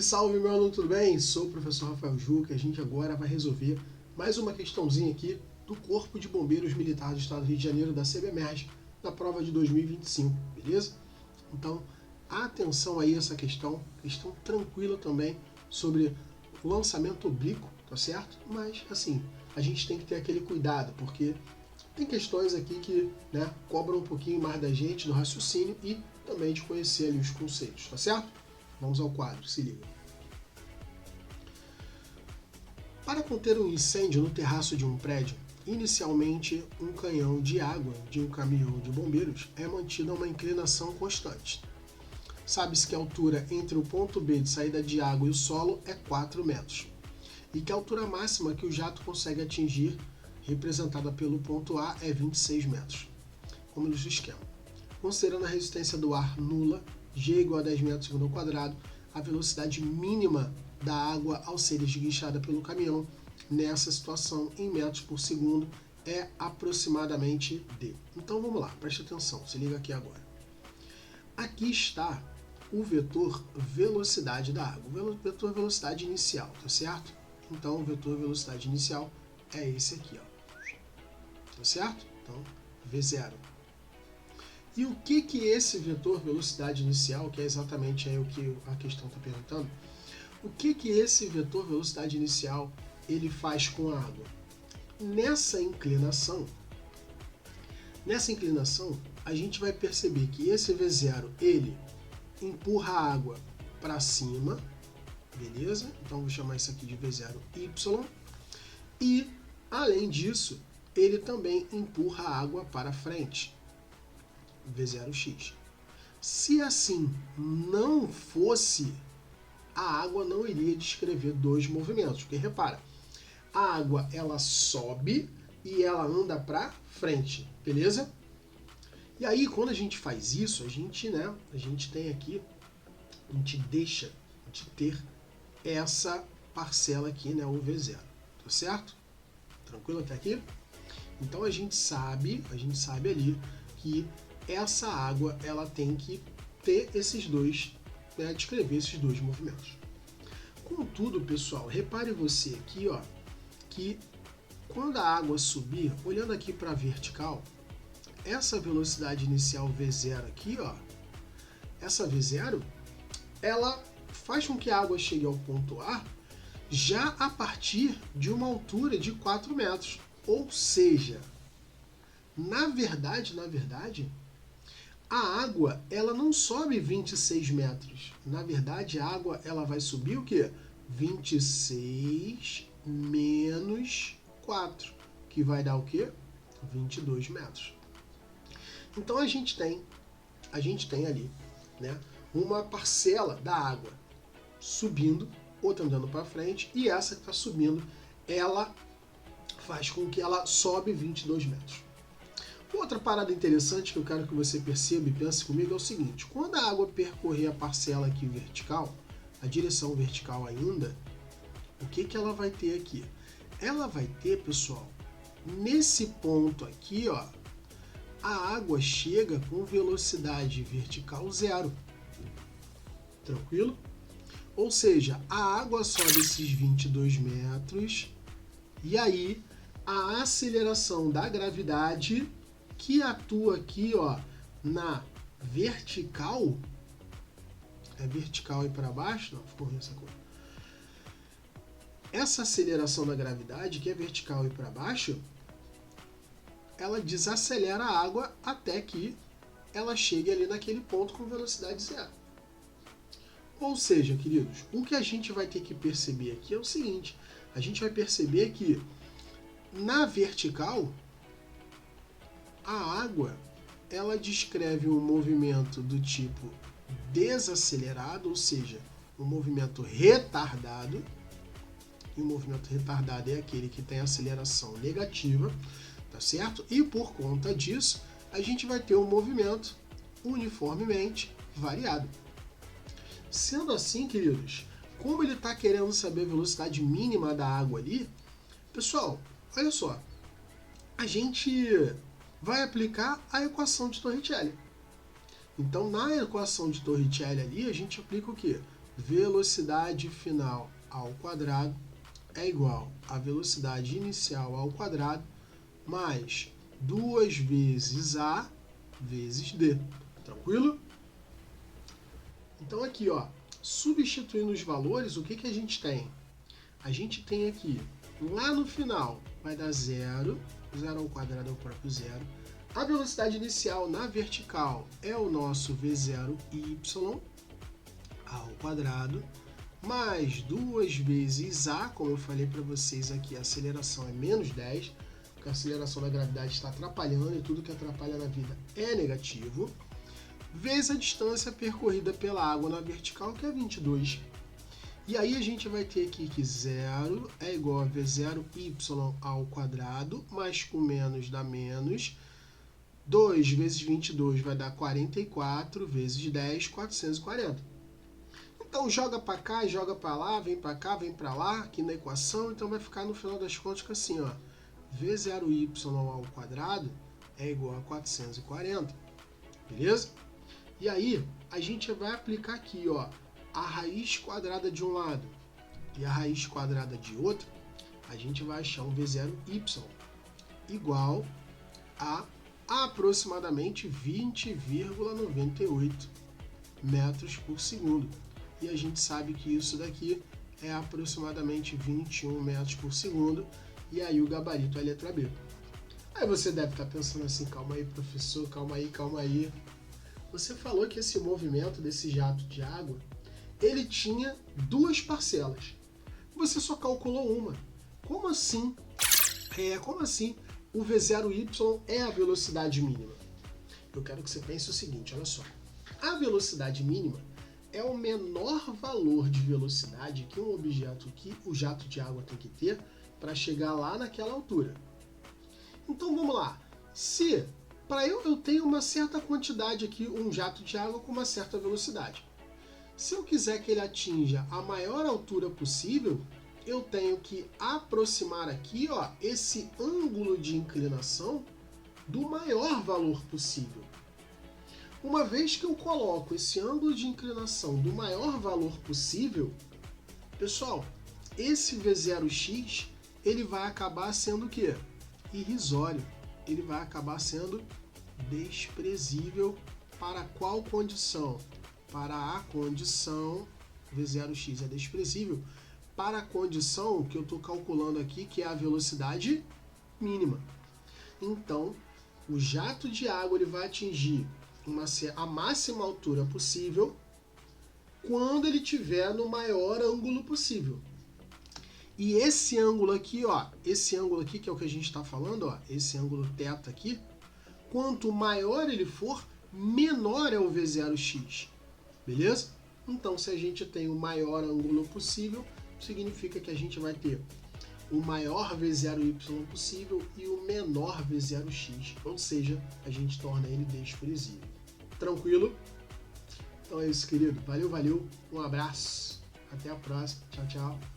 Salve, meu aluno, tudo bem? Sou o professor Rafael Juca e a gente agora vai resolver mais uma questãozinha aqui do Corpo de Bombeiros Militar do Estado do Rio de Janeiro, da CBMERG, na prova de 2025, beleza? Então, atenção aí a essa questão tranquila também sobre lançamento oblíquo, tá certo? Mas, assim, a gente tem que ter aquele cuidado, porque tem questões aqui que cobram um pouquinho mais da gente, do raciocínio e também de conhecer ali os conceitos, tá certo? Vamos ao quadro, se liga. Para conter um incêndio no terraço de um prédio, inicialmente um canhão de água de um caminhão de bombeiros é mantido a uma inclinação constante. Sabe-se que a altura entre o ponto B de saída de água e o solo é 4 metros, e que a altura máxima que o jato consegue atingir, representada pelo ponto A, é 26 metros. Como ilustra o esquema. Considerando a resistência do ar nula, G igual a 10 metros segundo ao quadrado, a velocidade mínima da água ao ser esguichada pelo caminhão nessa situação em metros por segundo é aproximadamente D. Então vamos lá, preste atenção, se liga aqui agora. Aqui está o vetor velocidade da água, o vetor velocidade inicial, tá certo? Então o vetor velocidade inicial é esse aqui, ó. Tá certo? Então V0. E o que esse vetor velocidade inicial, que é exatamente aí o que a questão está perguntando, o que esse vetor velocidade inicial ele faz com a água? Nessa inclinação, a gente vai perceber que esse V0 ele empurra a água para cima, beleza? Então vou chamar isso aqui de V0Y. E, além disso, ele também empurra a água para frente. V0x. Se assim não fosse, a água não iria descrever dois movimentos, porque repara, a água ela sobe e ela anda para frente, beleza? E aí quando a gente faz isso, a gente tem aqui, a gente deixa de ter essa parcela aqui, o V0, tá certo? Tranquilo até aqui? Então a gente sabe ali que essa água ela tem que ter esses dois, descrever esses dois movimentos. Contudo, pessoal, repare você aqui, ó, que quando a água subir, olhando aqui para a vertical, essa velocidade inicial V0 aqui, ó, essa V0, ela faz com que a água chegue ao ponto A já a partir de uma altura de 4 metros. Ou seja, na verdade, a água ela não sobe 26 metros. Na verdade, a água ela vai subir o quê? 26 menos 4, que vai dar o quê? 22 metros. Então a gente tem ali, uma parcela da água subindo, outra andando para frente, e essa que está subindo, ela faz com que ela sobe 22 metros. Outra parada interessante que eu quero que você perceba e pense comigo é o seguinte: quando a água percorrer a parcela aqui vertical, a direção vertical ainda, o que ela vai ter aqui? Ela vai ter, pessoal, nesse ponto aqui, ó, a água chega com velocidade vertical 0. Tranquilo? Ou seja, a água sobe esses 22 metros e aí a aceleração da gravidade que atua aqui, ó, na vertical, é vertical e para baixo, não, ficou ruim essa cor. Essa aceleração da gravidade, que é vertical e para baixo, ela desacelera a água até que ela chegue ali naquele ponto com velocidade 0. Ou seja, queridos, o que a gente vai ter que perceber aqui é o seguinte: a gente vai perceber que na vertical, a água ela descreve um movimento do tipo desacelerado, ou seja, um movimento retardado. E o movimento retardado é aquele que tem aceleração negativa, tá certo? E por conta disso, a gente vai ter um movimento uniformemente variado. Sendo assim, queridos, como ele está querendo saber a velocidade mínima da água ali, pessoal, olha só, a gente vai aplicar a equação de Torricelli. Então, na equação de Torricelli ali, a gente aplica o quê? velocidade final ao quadrado é igual a velocidade inicial ao quadrado mais 2 vezes A vezes D. Tranquilo? Então aqui, ó, substituindo os valores, o que a gente tem? A gente tem aqui, lá no final, vai dar 0, 0 ao quadrado é o próprio zero. A velocidade inicial na vertical é o nosso V0y ao quadrado, mais 2 vezes A, como eu falei para vocês aqui, a aceleração é menos 10, porque a aceleração da gravidade está atrapalhando e tudo que atrapalha na vida é negativo, vezes a distância percorrida pela água na vertical, que é 22. E aí a gente vai ter aqui que 0 é igual a V0y ao quadrado, mais com menos dá menos. 2 vezes 22 vai dar 44, vezes 10, 440. Então joga para cá, joga para lá, vem para cá, vem para lá, aqui na equação. Então vai ficar no final das contas que assim, ó, V0y ao quadrado é igual a 440. Beleza? E aí a gente vai aplicar aqui, ó, a raiz quadrada de um lado e a raiz quadrada de outro. A gente vai achar um V0y igual a aproximadamente 20,98 metros por segundo. E a gente sabe que isso daqui é aproximadamente 21 metros por segundo. E aí o gabarito é a letra B. Aí você deve estar pensando assim, calma aí, professor, calma aí, calma aí. Você falou que esse movimento desse jato de água, ele tinha duas parcelas. Você só calculou uma. Como assim? Como assim o V0y é a velocidade mínima? Eu quero que você pense o seguinte, olha só. A velocidade mínima é o menor valor de velocidade que um objeto, que o jato de água tem que ter para chegar lá naquela altura. Então vamos lá. Se para eu tenho uma certa quantidade aqui, um jato de água com uma certa velocidade. Se eu quiser que ele atinja a maior altura possível, eu tenho que aproximar aqui, ó, esse ângulo de inclinação do maior valor possível. Uma vez que eu coloco esse ângulo de inclinação do maior valor possível, pessoal, esse V0x ele vai acabar sendo o quê? Irrisório. Ele vai acabar sendo desprezível para qual condição? Para a condição, V0x é desprezível, para a condição que eu estou calculando aqui, que é a velocidade mínima. Então, o jato de água ele vai atingir a máxima altura possível quando ele estiver no maior ângulo possível. E esse ângulo aqui, ó, esse ângulo aqui que é o que a gente está falando, ó, esse ângulo θ aqui, quanto maior ele for, menor é o V0x. Beleza? Então, se a gente tem o maior ângulo possível, significa que a gente vai ter o maior V0y possível e o menor V0x, ou seja, a gente torna ele desprezível. Tranquilo? Então é isso, querido. Valeu, valeu. Um abraço. Até a próxima. Tchau, tchau.